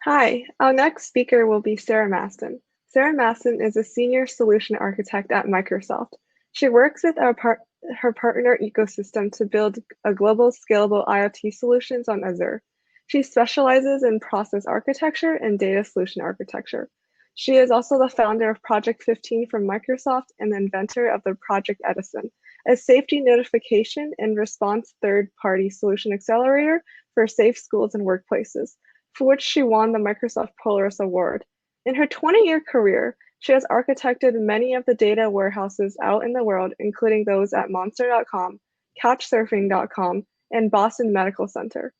Hi, our next speaker will be Sarah Maston. Sarah Maston is a senior solution architect at Microsoft. She works with her partner ecosystem to build a global scalable IoT solutions on Azure. She specializes in process architecture and data solution architecture. She is also the founder of Project 15 from Microsoft and the inventor of the Project Edison, a safety notification and response third-party solution accelerator for safe schools and workplaces, for which she won the Microsoft Polaris Award. In her 20-year career, she has architected many of the data warehouses out in the world, including those at Monster.com, Couchsurfing.com, and Boston Medical Center.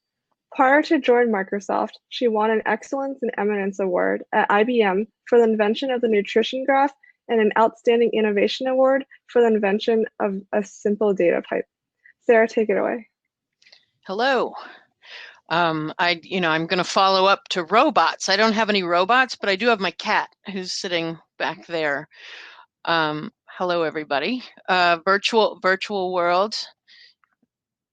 Prior to joining Microsoft, she won an Excellence in Eminence Award at IBM for the invention of the nutrition graph and an Outstanding Innovation Award for the invention of a simple data pipe. Sarah, take it away. Hello. I'm going to follow up to robots. I don't have any robots, but I do have my cat who's sitting back there. Hello, everybody. Virtual world.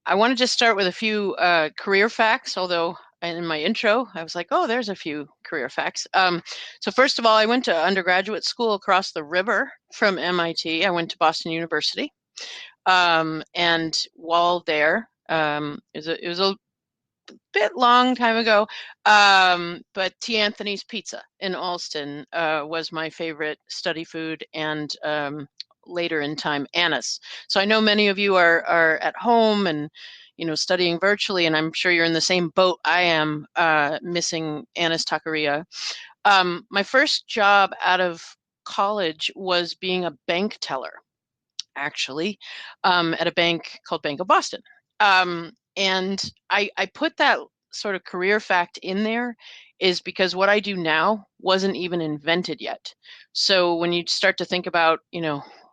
I want to just start with a few career facts, although in my intro, I was like, oh, there's a few career facts. So first of all, I went to undergraduate school across the river from MIT. I went to Boston University. And while there, it was a bit long time ago, but T. Anthony's Pizza in Allston was my favorite study food, and later in time, Anna's. So I know many of you are at home and studying virtually, and I'm sure you're in the same boat I am, missing Anna's Taqueria. My first job out of college was being a bank teller, actually, at a bank called Bank of Boston. And I put that sort of career fact in there is because what I do now wasn't even invented yet. So when you start to think about,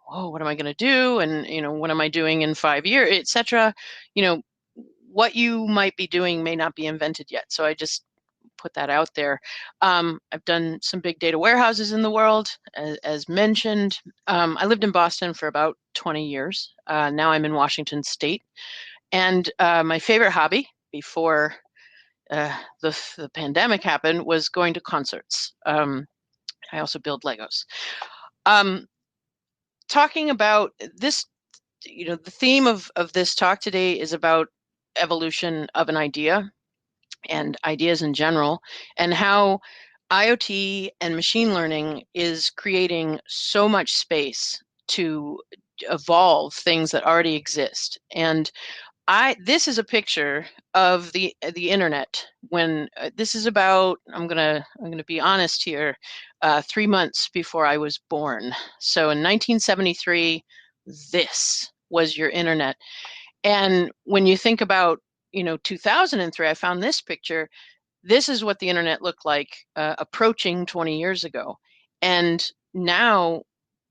oh, what am I going to do? And, what am I doing in 5 years, et cetera, what you might be doing may not be invented yet. So I just put that out there. I've done some big data warehouses in the world, as mentioned. I lived in Boston for about 20 years. Now I'm in Washington State. And my favorite hobby before the pandemic happened was going to concerts. I also build Legos. Talking about this, the theme of this talk today is about evolution of an idea and ideas in general, and how IoT and machine learning is creating so much space to evolve things that already exist. And this is a picture of the internet when this is about, I'm gonna be honest here, 3 months before I was born. So in 1973, this was your internet. And when you think about 2003, I found this picture. This is what the internet looked like approaching 20 years ago. And now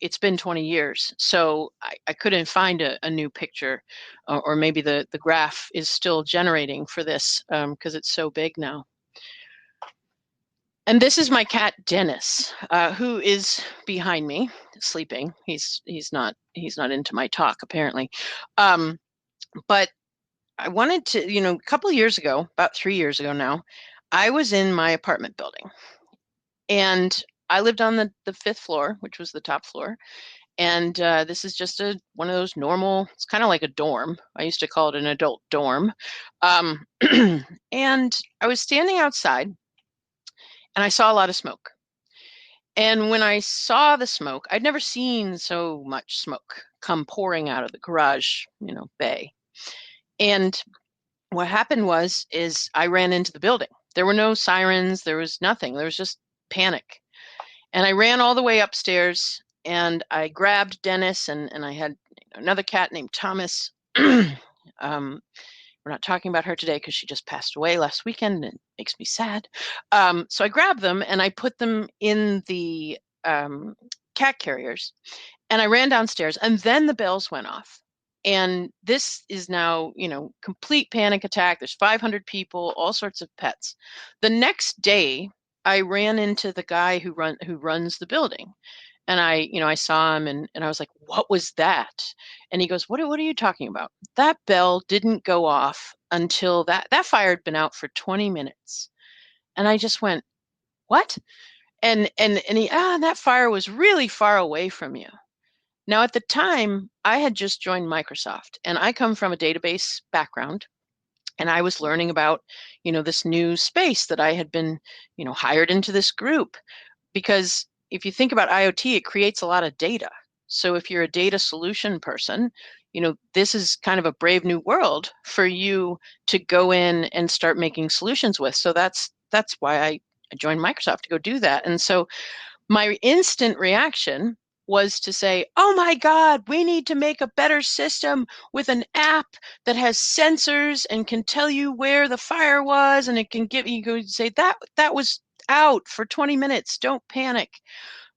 it's been 20 years. So I couldn't find a new picture, or maybe the graph is still generating for this because it's so big now. And this is my cat, Dennis, who is behind me sleeping. He's not into my talk, apparently. But I wanted to, a couple of years ago, about 3 years ago now, I was in my apartment building, and I lived on the fifth floor, which was the top floor. And this is just one of those normal, it's kind of like a dorm. I used to call it an adult dorm. And I was standing outside and I saw a lot of smoke. And when I saw the smoke, I'd never seen so much smoke come pouring out of the garage, bay. And what happened is I ran into the building. There were no sirens. There was nothing. There was just panic. And I ran all the way upstairs and I grabbed Dennis, and I had another cat named Thomas. We're not talking about her today because she just passed away last weekend and it makes me sad. So I grabbed them and I put them in the cat carriers and I ran downstairs, and then the bells went off. And this is now, complete panic attack. There's 500 people, all sorts of pets. The next day, I ran into the guy who runs the building. And I saw him and I was like, what was that? And he goes, what are you talking about? That bell didn't go off until that fire had been out for 20 minutes. And I just went, what? And he, that fire was really far away from you. Now, at the time, I had just joined Microsoft, and I come from a database background, and I was learning about, this new space that I had been, hired into this group. Because if you think about IoT, it creates a lot of data. So if you're a data solution person, this is kind of a brave new world for you to go in and start making solutions with. So that's why I joined Microsoft to go do that. And so my instant reaction was to say, oh my God, we need to make a better system with an app that has sensors and can tell you where the fire was, and it can give you, go say that was out for 20 minutes. Don't panic.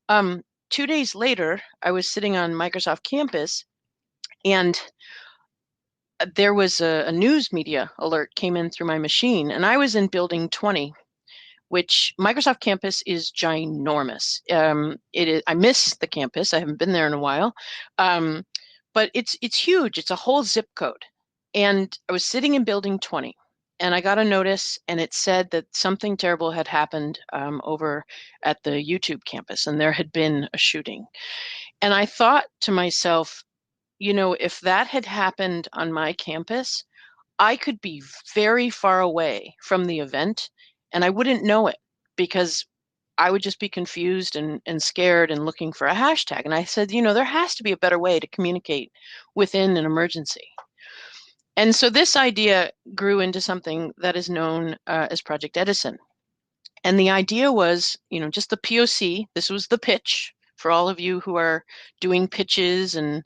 2 days later, I was sitting on Microsoft campus, and there was a news media alert came in through my machine, and I was in building 20, which Microsoft campus is ginormous. It is, I miss the campus. I haven't been there in a while, but it's huge. It's a whole zip code. And I was sitting in building 20, and I got a notice, and it said that something terrible had happened over at the YouTube campus, and there had been a shooting. And I thought to myself, if that had happened on my campus, I could be very far away from the event and I wouldn't know it because I would just be confused and scared and looking for a hashtag. And I said, there has to be a better way to communicate within an emergency. And so this idea grew into something that is known as Project Edison. And the idea was, just the POC. This was the pitch for all of you who are doing pitches, and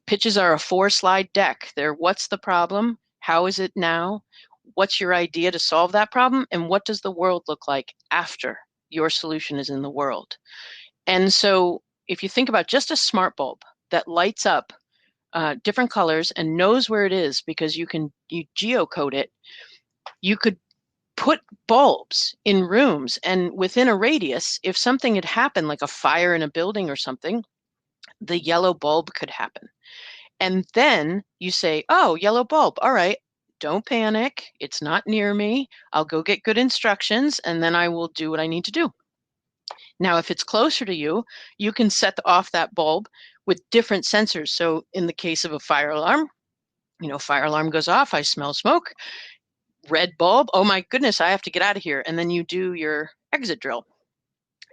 pitches are a 4-slide deck. They're what's the problem, how is it now, what's your idea to solve that problem, and what does the world look like after your solution is in the world. And so if you think about just a smart bulb that lights up different colors and knows where it is because you geocode it, you could put bulbs in rooms, and within a radius, if something had happened, like a fire in a building or something, the yellow bulb could happen. And then you say, oh, yellow bulb, all right, don't panic, it's not near me, I'll go get good instructions, and then I will do what I need to do. Now, if it's closer to you, you can set off that bulb with different sensors. So in the case of a fire alarm, fire alarm goes off, I smell smoke, red bulb, oh my goodness, I have to get out of here. And then you do your exit drill.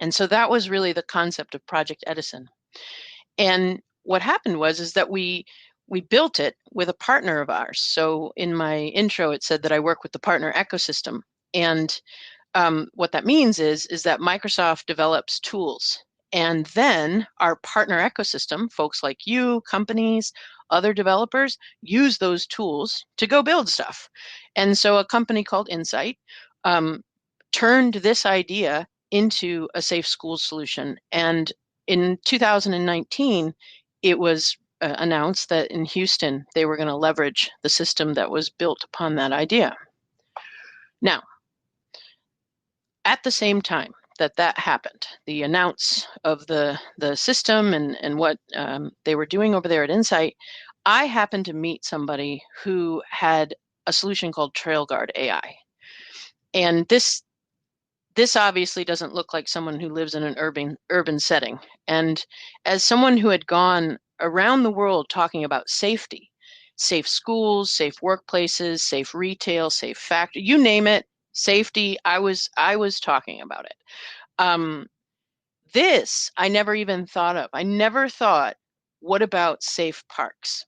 And so that was really the concept of Project Edison. And what happened is that we built it with a partner of ours. So in my intro, it said that I work with the partner ecosystem. And what that means is that Microsoft develops tools. And then our partner ecosystem, folks like you, companies, other developers, use those tools to go build stuff. And so a company called Insight turned this idea into a safe schools solution. And in 2019, it was announced that in Houston, they were going to leverage the system that was built upon that idea. Now, at the same time that happened, the announce of the system and what they were doing over there at Insight, I happened to meet somebody who had a solution called TrailGuard AI. And this obviously doesn't look like someone who lives in an urban setting. And as someone who had gone around the world talking about safety, safe schools, safe workplaces, safe retail, safe factory, you name it, safety, I was talking about it. This I never even thought of. I never thought, what about safe parks?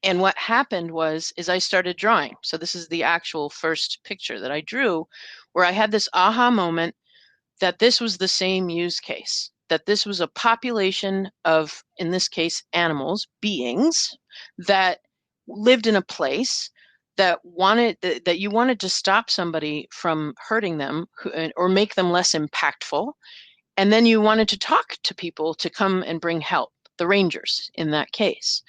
And what happened is I started drawing. So this is the actual first picture that I drew, where I had this aha moment that this was the same use case, that this was a population of, in this case, animals, beings, that lived in a place that you wanted to stop somebody from hurting them or make them less impactful. And then you wanted to talk to people to come and bring help, the rangers in that case.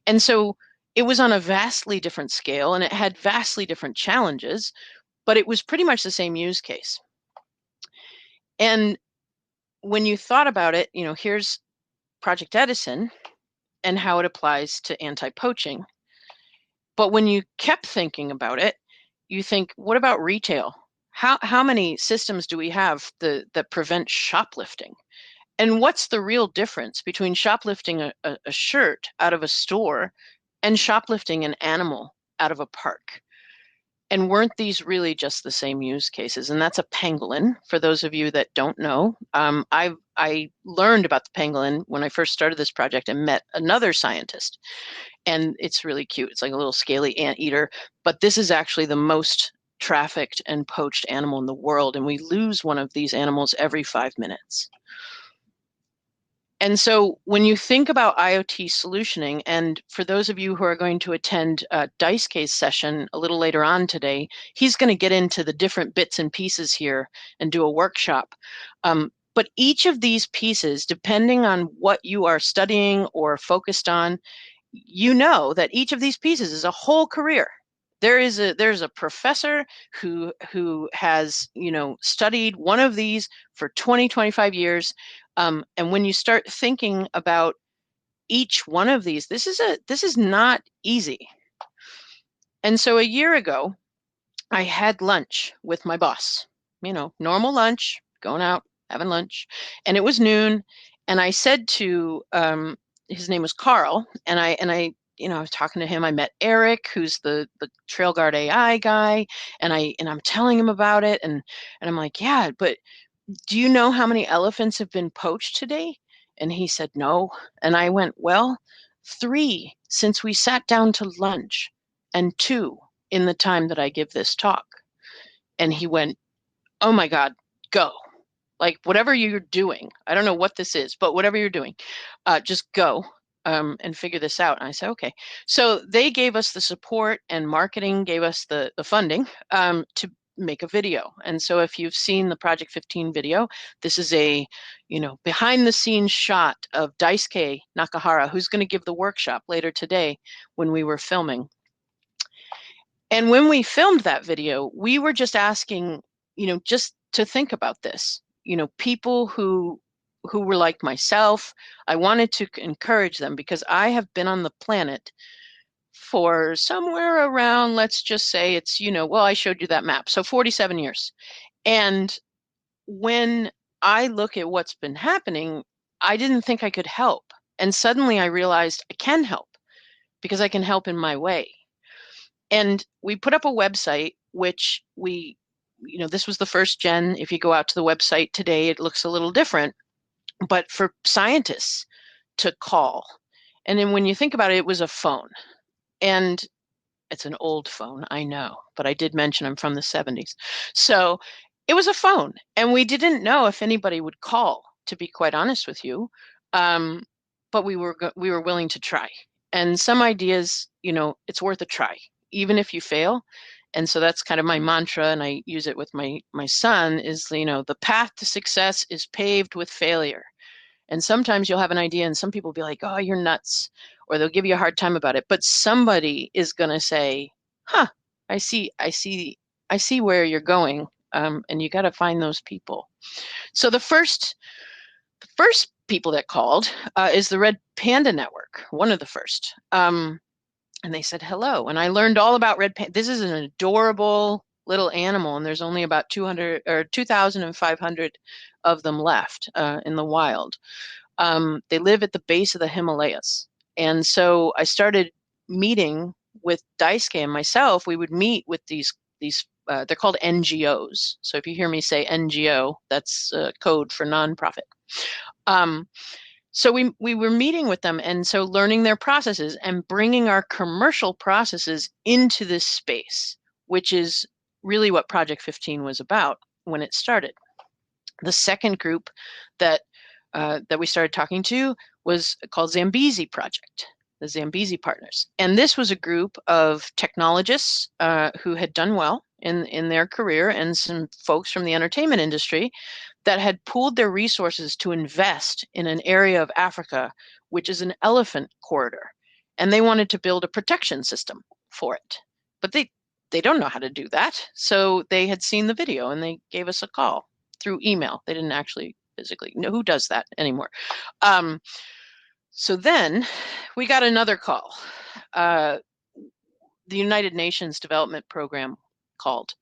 And so it was on a vastly different scale and it had vastly different challenges, but it was pretty much the same use case. And when you thought about it, here's Project Edison and how it applies to anti-poaching. But when you kept thinking about it, you think, what about retail? how many systems do we have that prevent shoplifting? And what's the real difference between shoplifting a shirt out of a store and shoplifting an animal out of a park? And weren't these really just the same use cases? And that's a pangolin, for those of you that don't know. I learned about the pangolin when I first started this project and met another scientist. And it's really cute. It's like a little scaly anteater. But this is actually the most trafficked and poached animal in the world. And we lose one of these animals every 5 minutes. And so when you think about IoT solutioning, and for those of you who are going to attend Daisuke's session a little later on today, he's going to get into the different bits and pieces here and do a workshop. But each of these pieces, depending on what you are studying or focused on, you know that each of these pieces is a whole career. There's a professor who has studied one of these for 20-25 years. And when you start thinking about each one of these, this is not easy. And so a year ago, I had lunch with my boss, normal lunch, going out, having lunch, and it was noon. And I said to his name was Carl, and I was talking to him. I met Eric, who's the TrailGuard AI guy, and I'm telling him about it, and I'm like, yeah, but do you know how many elephants have been poached today? And he said, no. And I went, well, 3 since we sat down to lunch, and 2 in the time that I give this talk. And he went, oh my God, go. Like whatever you're doing, I don't know what this is, but whatever you're doing, just go and figure this out. And I said, okay. So they gave us the support, and marketing gave us the funding to make a video. And so if you've seen the Project 15 video, this is a behind the scenes shot of Daisuke Nakahara, who's going to give the workshop later today when we were filming. And when we filmed that video, we were just asking, just to think about this. People who were like myself, I wanted to encourage them because I have been on the planet for somewhere around, let's just say it's, well, I showed you that map. So 47 years. And when I look at what's been happening, I didn't think I could help. And suddenly I realized I can help because I can help in my way. And we put up a website, which this was the first gen. If you go out to the website today, it looks a little different, but for scientists to call. And then when you think about it, it was a phone. And it's an old phone, I know, but I did mention I'm from the 70s. So it was a phone, and we didn't know if anybody would call, to be quite honest with you. But we were willing to try. And some ideas, it's worth a try, even if you fail. And so that's kind of my mantra, and I use it with my son is, the path to success is paved with failure. And sometimes you'll have an idea and some people will be like, oh, you're nuts, or they'll give you a hard time about it. But somebody is going to say, huh, I see where you're going. And you got to find those people. So the first people that called is the Red Panda Network, one of the first. And they said hello. And I learned all about red panda. This is an adorable little animal, and there's only about 200 or 2,500 of them left in the wild. They live at the base of the Himalayas. And so I started meeting with Daisuke and myself. We would meet with these they're called NGOs. So if you hear me say NGO, that's code for nonprofit. So we were meeting with them, and so learning their processes and bringing our commercial processes into this space, which is really what Project 15 was about when it started. The second group that we started talking to was called Zambezi Project, the Zambezi Partners. And this was a group of technologists who had done well in their career, and some folks from the entertainment industry that had pooled their resources to invest in an area of Africa, which is an elephant corridor. And they wanted to build a protection system for it. But they don't know how to do that. So they had seen the video and they gave us a call through email. They didn't actually physically know. Who does that anymore? So then we got another call. The United Nations Development Program called.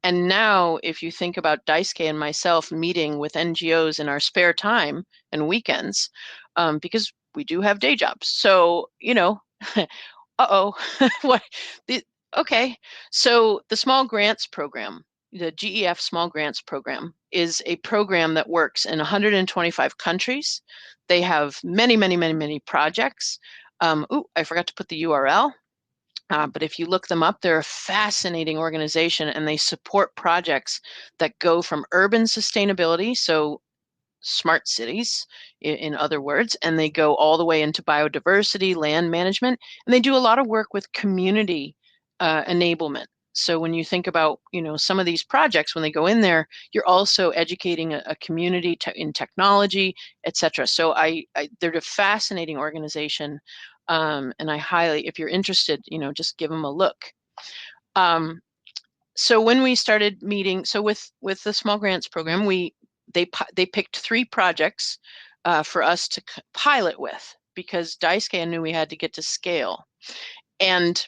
And now, if you think about Daisuke and myself meeting with NGOs in our spare time and weekends, because we do have day jobs. So, uh-oh, what? The, okay. So the Small Grants Program, the GEF Small Grants Program, is a program that works in 125 countries. They have many, many, many, many projects. I forgot to put the URL. But if you look them up, they're a fascinating organization and they support projects that go from urban sustainability, so smart cities, in other words, and they go all the way into biodiversity, land management, and they do a lot of work with community enablement. So when you think about, some of these projects, when they go in there, you're also educating a community in technology, etc. So they're a fascinating organization, and I highly, if you're interested, just give them a look. So when we started meeting, so with the small grants program, they picked 3 projects for us to pilot with, because Daisuke knew we had to get to scale. And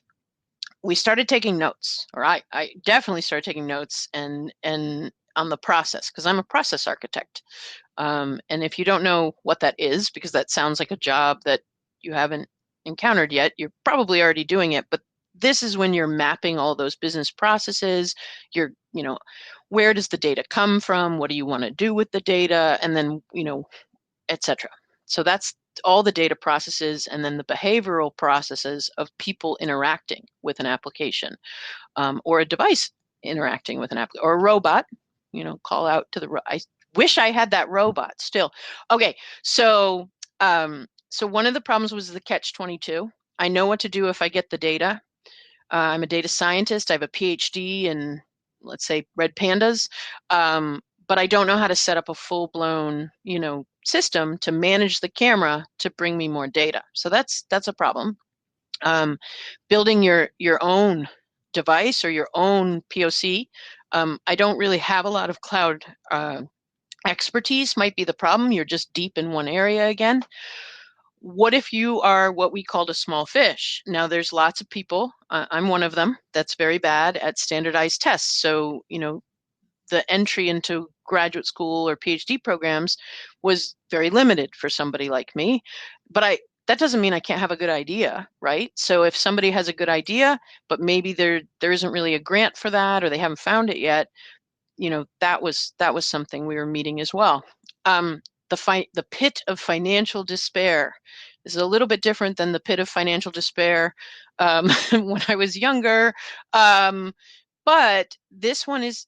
we started taking notes, or I definitely started taking notes and on the process, because I'm a process architect. And if you don't know what that is, because that sounds like a job that you haven't encountered yet, you're probably already doing it. But this is when you're mapping all those business processes. You're, where does the data come from? What do you want to do with the data? And then, etc. So that's all the data processes, and then the behavioral processes of people interacting with an application, or a device interacting with an app, or a robot. Call out to the. I wish I had that robot still. Okay, so so one of the problems was the catch-22. I know what to do if I get the data. I'm a data scientist. I have a PhD in, let's say, red pandas, but I don't know how to set up a full-blown, system to manage the camera to bring me more data. So that's a problem. Building your own device or your own POC. I don't really have a lot of cloud expertise, might be the problem. You're just deep in one area again. What if you are what we called a small fish? Now, there's lots of people, I'm one of them, that's very bad at standardized tests. So, the entry into graduate school or PhD programs was very limited for somebody like me. But that doesn't mean I can't have a good idea, right? So if somebody has a good idea, but maybe there isn't really a grant for that, or they haven't found it yet, that was something we were meeting as well. The pit of financial despair is a little bit different than the pit of financial despair when I was younger. But this one is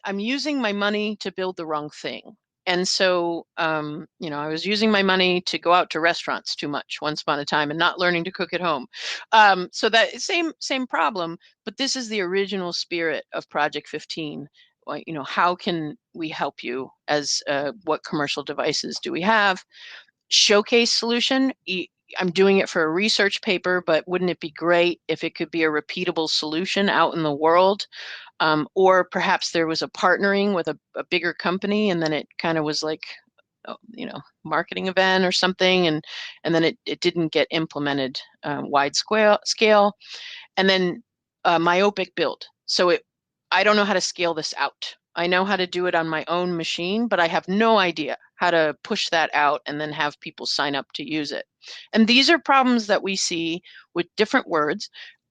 I'm using my money to build the wrong thing. And so, I was using my money to go out to restaurants too much once upon a time and not learning to cook at home. So that same problem, but this is the original spirit of Project 15. How can we help you? As what commercial devices do we have? Showcase solution. I'm doing it for a research paper, but wouldn't it be great if it could be a repeatable solution out in the world? Or perhaps there was a partnering with a bigger company, and then it kind of was like, marketing event or something, and then it didn't get implemented wide scale. And then myopic build. So I don't know how to scale this out. I know how to do it on my own machine, but I have no idea how to push that out and then have people sign up to use it. And these are problems that we see with different words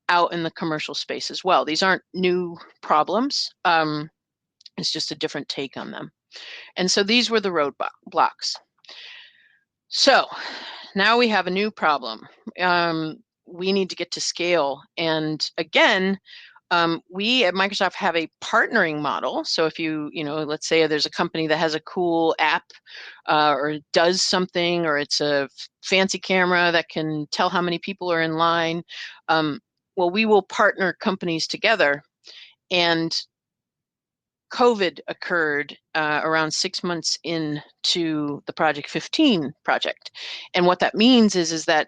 out in the commercial space as well. These aren't new problems. It's just a different take on them. And so these were the roadblocks. So now we have a new problem. We need to get to scale. And again, we at Microsoft have a partnering model. So if let's say there's a company that has a cool app or does something, or it's a fancy camera that can tell how many people are in line, well, we will partner companies together. And COVID occurred around 6 months into the Project 15 project. And what that means is that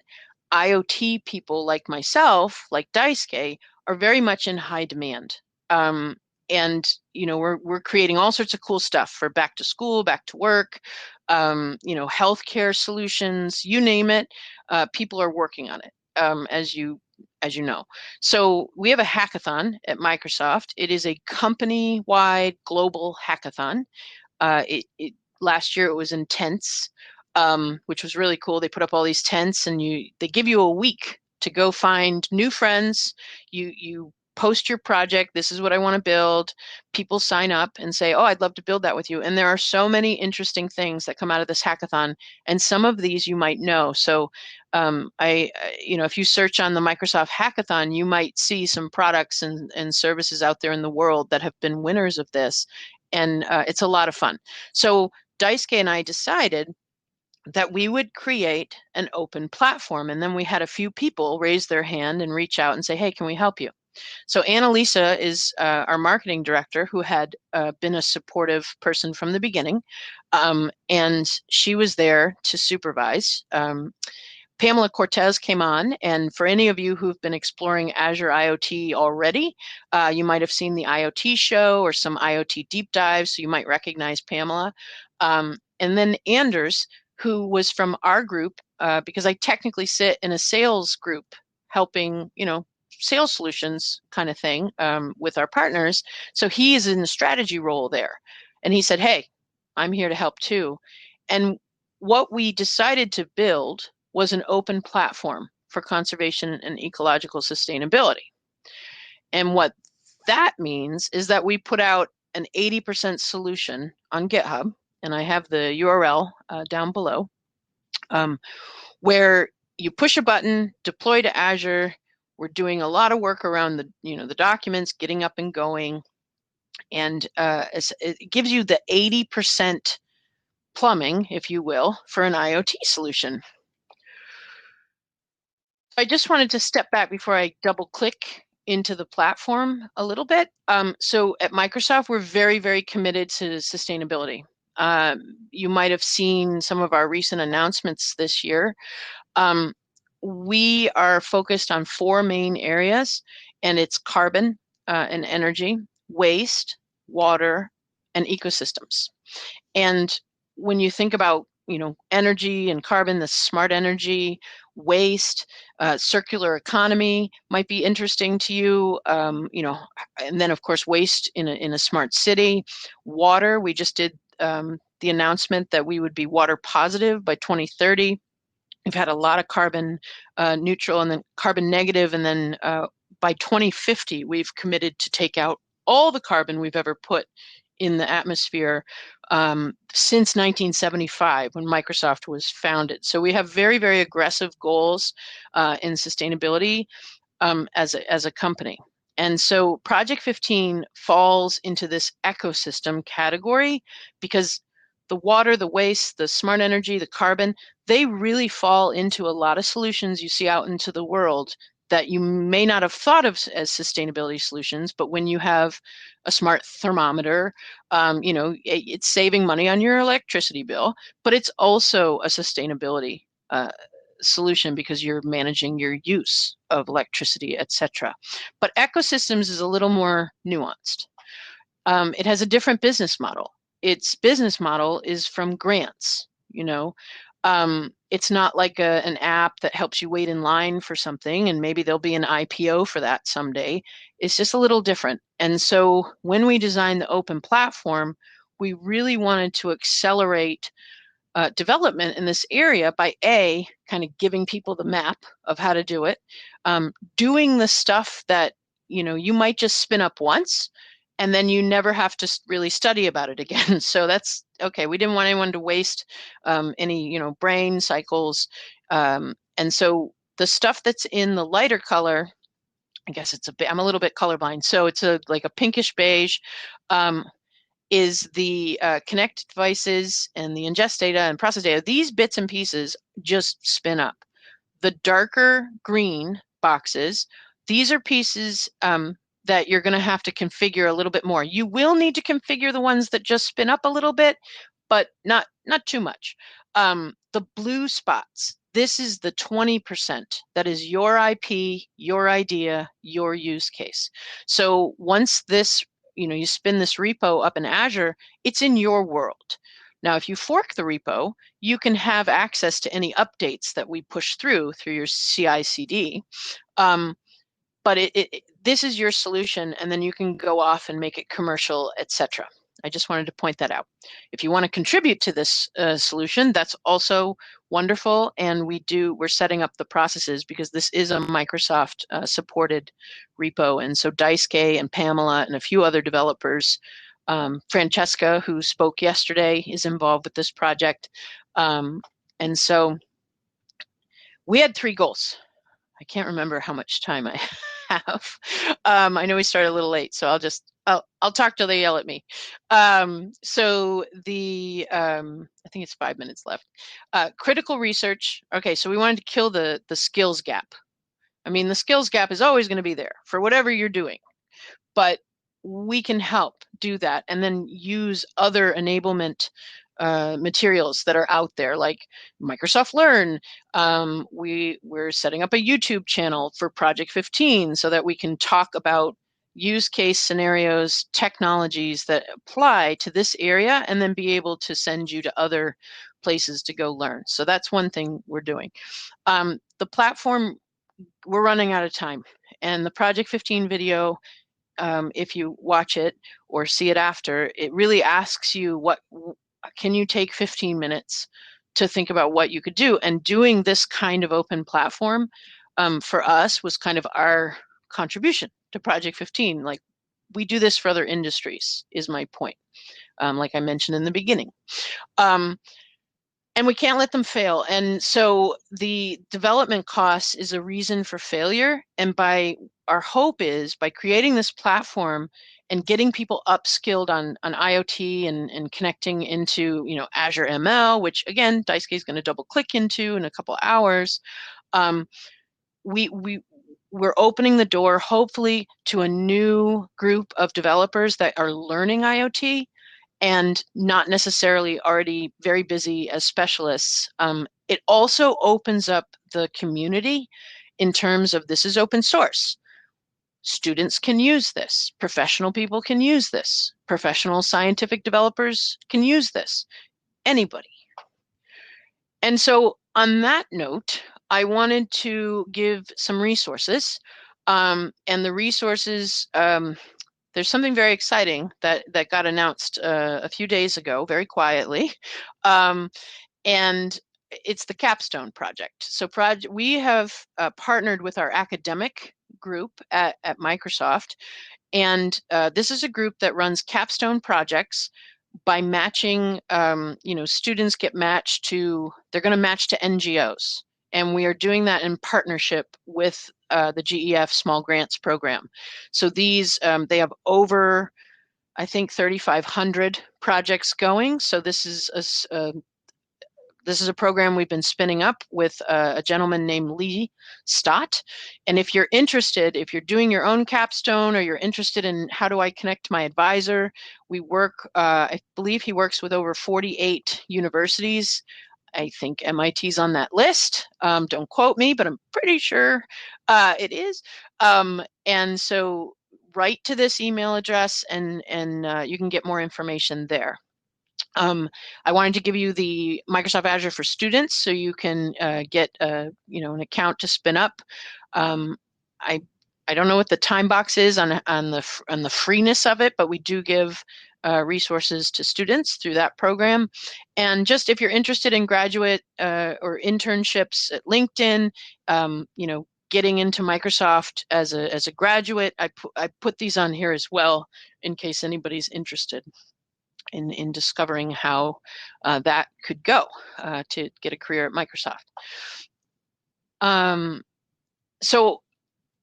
IoT people like myself, like Daisuke, are very much in high demand. And we're creating all sorts of cool stuff for back to school, back to work, healthcare solutions, you name it. People are working on it. As you as you know. So we have a hackathon at Microsoft. It is a company-wide global hackathon. Last year it was in tents, which was really cool. They put up all these tents, and they give you a week to go find new friends. You post your project. This is what I want to build. People sign up and say, "Oh, I'd love to build that with you." And there are so many interesting things that come out of this hackathon, and some of these you might know. So, if you search on the Microsoft Hackathon, you might see some products and services out there in the world that have been winners of this, and it's a lot of fun. So Daisuke and I decided that we would create an open platform, and then we had a few people raise their hand and reach out and say, "Hey, can we help you?" So Annalisa is our marketing director, who had been a supportive person from the beginning, and she was there to supervise. Pamela Cortez came on, and for any of you who've been exploring Azure IoT already, you might have seen the IoT show or some IoT deep dives, so you might recognize Pamela. And then Anders, who was from our group, because I technically sit in a sales group helping, sales solutions kind of thing with our partners. So he is in the strategy role there. And he said, "Hey, I'm here to help too." And what we decided to build was an open platform for conservation and ecological sustainability. And what that means is that we put out an 80% solution on GitHub, and I have the URL down below, where you push a button, deploy to Azure. We're doing a lot of work around the documents, getting up and going, and it gives you the 80% plumbing, if you will, for an IoT solution. I just wanted to step back before I double click into the platform a little bit. So at Microsoft, we're very, very committed to sustainability. You might have seen some of our recent announcements this year. We are focused on 4 main areas, and it's carbon and energy, waste, water, and ecosystems. And when you think about, energy and carbon, the smart energy, waste, circular economy might be interesting to you. And then of course waste in a smart city. Water, we just did the announcement that we would be water positive by 2030. We've had a lot of carbon neutral and then carbon negative, and then by 2050, we've committed to take out all the carbon we've ever put in the atmosphere since 1975, when Microsoft was founded. So we have very, very aggressive goals in sustainability as a company. And so Project 15 falls into this ecosystem category because the water, the waste, the smart energy, the carbon, they really fall into a lot of solutions you see out into the world that you may not have thought of as sustainability solutions, but when you have a smart thermometer, it's saving money on your electricity bill, but it's also a sustainability solution because you're managing your use of electricity, etc. But ecosystems is a little more nuanced. It has a different business model. Its business model is from grants. It's not like an app that helps you wait in line for something, and maybe there'll be an IPO for that someday. It's just a little different. And so when we designed the open platform, we really wanted to accelerate development in this area by kind of giving people the map of how to do it, doing the stuff that you might just spin up once, and then you never have to really study about it again. So that's okay. We didn't want anyone to waste any brain cycles, and so the stuff that's in the lighter color, I guess I'm a little bit colorblind, so it's like a pinkish beige. Is the connect devices and the ingest data and process data. These bits and pieces just spin up. The darker green boxes, these are pieces that you're going to have to configure a little bit more. You will need to configure the ones that just spin up a little bit, but not too much. The blue spots, this is the 20%. That is your IP, your idea, your use case. So once this you spin this repo up in Azure, it's in your world. Now, if you fork the repo, you can have access to any updates that we push through your CI/CD. But this is your solution, and then you can go off and make it commercial, etc. I just wanted to point that out. If you want to contribute to this solution, that's also wonderful, and we're setting up the processes because this is a Microsoft supported repo, and so Daisuke and Pamela and a few other developers, Francesca, who spoke yesterday, is involved with this project, and so we had 3 goals. I can't remember how much time I have. I know we started a little late, so I'll talk till they yell at me. So I think it's 5 minutes left. Critical research. Okay, so we wanted to kill the skills gap. I mean, the skills gap is always going to be there for whatever you're doing, but we can help do that and then use other enablement materials that are out there, like Microsoft Learn. We're setting up a YouTube channel for Project 15 so that we can talk about use case scenarios, technologies that apply to this area, and then be able to send you to other places to go learn. So that's one thing we're doing. The platform, we're running out of time, and the Project 15 video, if you watch it or see it after, it really asks you, what can you take 15 minutes to think about what you could do? And doing this kind of open platform for us was kind of our contribution to Project 15. Like, we do this for other industries, is my point, like I mentioned in the beginning. And we can't let them fail. And so the development costs is a reason for failure. And our hope is by creating this platform and getting people upskilled on IoT and connecting into Azure ML, which again, Daisuke is going to double click into in a couple hours. We're opening the door, hopefully, to a new group of developers that are learning IoT and not necessarily already very busy as specialists. It also opens up the community in terms of, this is open source. Students can use this. Professional people can use this. Professional scientific developers can use this. Anybody. And so on that note, I wanted to give some resources. And the resources, there's something very exciting that got announced a few days ago, very quietly, and it's the Capstone project. So we have partnered with our academic group at Microsoft, and this is a group that runs capstone projects by matching, students get matched to, they're going to match to NGOs. And we are doing that in partnership with the GEF Small Grants Program. So these, they have over, I think, 3,500 projects going. So this is a program we've been spinning up with a gentleman named Lee Stott. And if you're interested, if you're doing your own capstone, or you're interested in how do I connect my advisor, we work, I believe he works with over 48 universities. I think MIT's on that list. Don't quote me, but I'm pretty sure it is. And so write to this email address, and you can get more information there. I wanted to give you the Microsoft Azure for Students so you can get an account to spin up. I don't know what the time box is on the freeness of it, but we do give resources to students through that program. And just if you're interested in graduate or internships at LinkedIn, getting into Microsoft as a graduate, I put these on here as well in case anybody's interested in discovering how that could go to get a career at Microsoft. So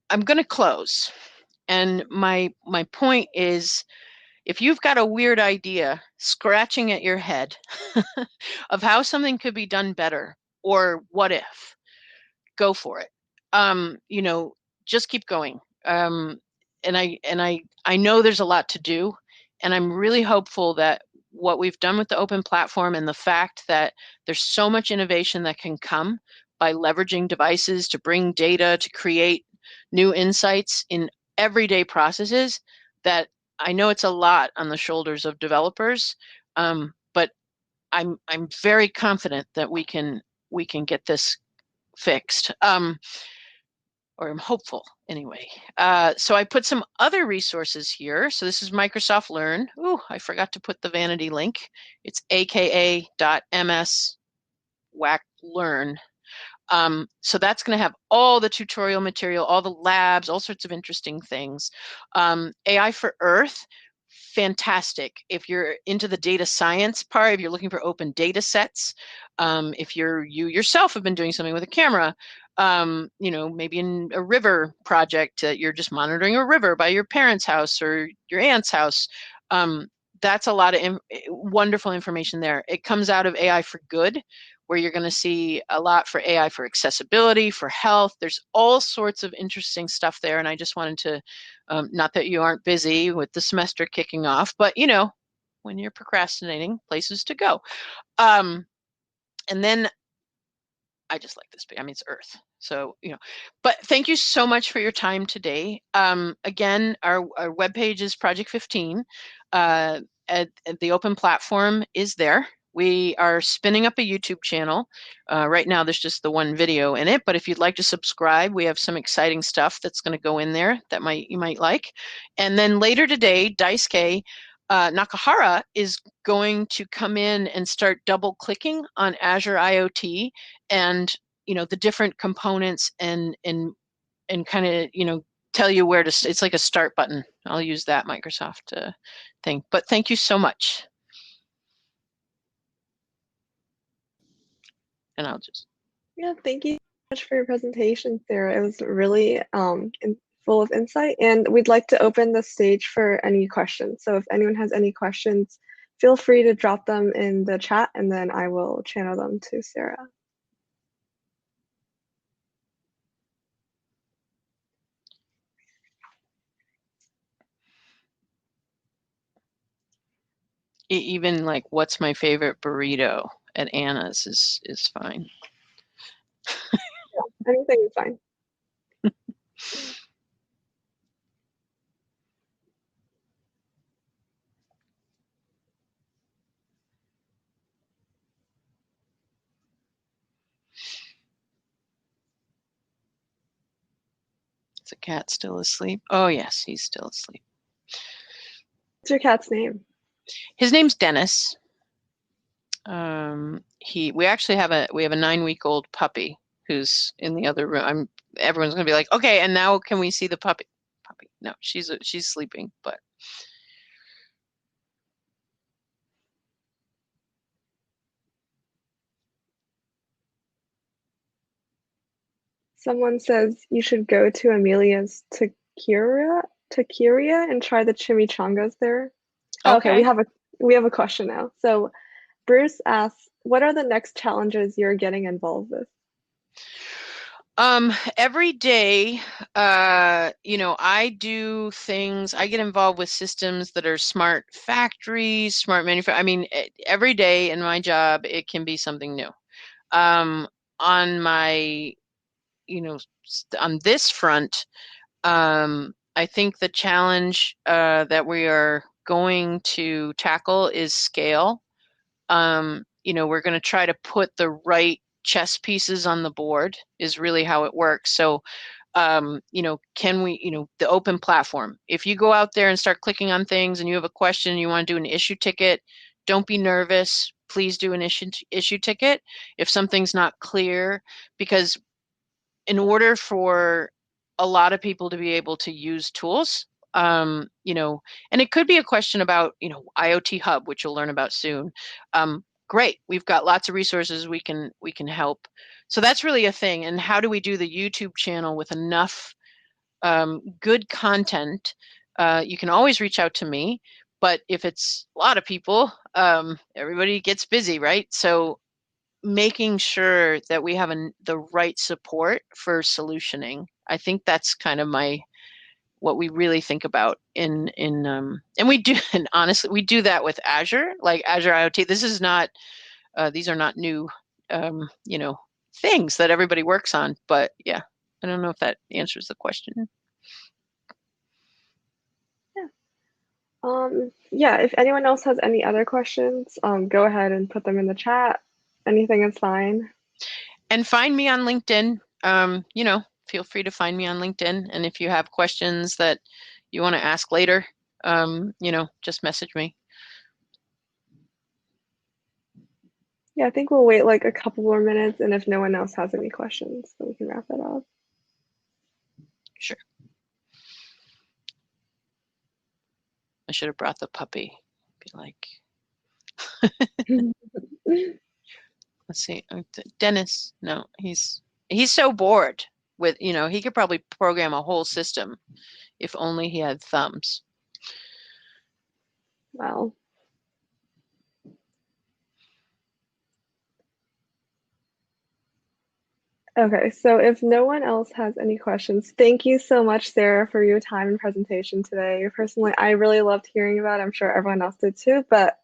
I'm going to close. And my point is, if you've got a weird idea scratching at your head of how something could be done better, or what if, go for it. Just keep going. And I know there's a lot to do, and I'm really hopeful that what we've done with the open platform and the fact that there's so much innovation that can come by leveraging devices to bring data, to create new insights in everyday processes, that I know it's a lot on the shoulders of developers, but I'm very confident that we can get this fixed. Or I'm hopeful anyway. So I put some other resources here. So this is Microsoft Learn. Ooh, I forgot to put the vanity link. It's aka.ms/learn. So that's going to have all the tutorial material, all the labs, all sorts of interesting things. AI for Earth, fantastic. If you're into the data science part, if you're looking for open data sets, if you yourself have been doing something with a camera, maybe in a river project that you're just monitoring a river by your parents' house or your aunt's house, that's a lot of wonderful information there. It comes out of AI for Good, where you're going to see a lot for AI for accessibility, for health. There's all sorts of interesting stuff there. And I just wanted to, not that you aren't busy with the semester kicking off, but when you're procrastinating, places to go. And then I just like this. I mean, it's Earth. So, but thank you so much for your time today. Again, our webpage is Project 15. At the open platform is there. We are spinning up a YouTube channel. Right now, there's just the one video in it, but if you'd like to subscribe, we have some exciting stuff that's going to go in there that you might like. And then later today, Daisuke Nakahara is going to come in and start double clicking on Azure IoT and the different components and kind of tell you where to. It's like a start button. I'll use that Microsoft thing. But thank you so much. And I'll just. Yeah, thank you so much for your presentation, Sarah. It was really full of insight, and we'd like to open the stage for any questions. So if anyone has any questions, feel free to drop them in the chat, and then I will channel them to Sarah. Even like, what's my favorite burrito at Anna's is fine. Yeah, anything is fine. Is the cat still asleep? Oh yes, he's still asleep. What's your cat's name? His name's Dennis. We actually have a 9-week-old puppy who's in the other room. Everyone's gonna be like, okay, and now can we see the puppy? No, she's sleeping, but. Someone says you should go to Amelia's taqueria and try the chimichangas there. Okay, we have a question now. So Bruce asks, what are the next challenges you're getting involved with? Every day, I do things, I get involved with systems that are smart factories, smart manufacturing. I mean, every day in my job, it can be something new. On my, on this front, I think the challenge that we are going to tackle is scale. We're going to try to put the right chess pieces on the board is really how it works. So, can we, the open platform, if you go out there and start clicking on things and you have a question, and you want to do an issue ticket, don't be nervous. Please do an issue ticket if something's not clear, because in order for a lot of people to be able to use tools, and it could be a question about, IoT Hub, which you'll learn about soon. Great, we've got lots of resources we can help. So that's really a thing. And how do we do the YouTube channel with enough good content? You can always reach out to me, but if it's a lot of people, everybody gets busy, right? So making sure that we have the right support for solutioning. I think that's kind of what we really think about and we do, and honestly, we do that with Azure, like Azure IoT. This is not, these are not new, things that everybody works on, but yeah, I don't know if that answers the question. Yeah. Yeah, if anyone else has any other questions, go ahead and put them in the chat. Anything is fine. And find me on LinkedIn. Feel free to find me on LinkedIn. And if you have questions that you want to ask later, just message me. Yeah, I think we'll wait like a couple more minutes, and if no one else has any questions, then we can wrap it up. Sure. I should have brought the puppy. Be like, let's see, Dennis. No, he's so bored with, he could probably program a whole system if only he had thumbs. Well, okay, so if no one else has any questions, thank you so much, Sarah, for your time and presentation today. Personally, I really loved hearing about it. I'm sure everyone else did too, but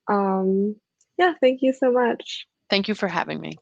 yeah, thank you so much. Thank you for having me.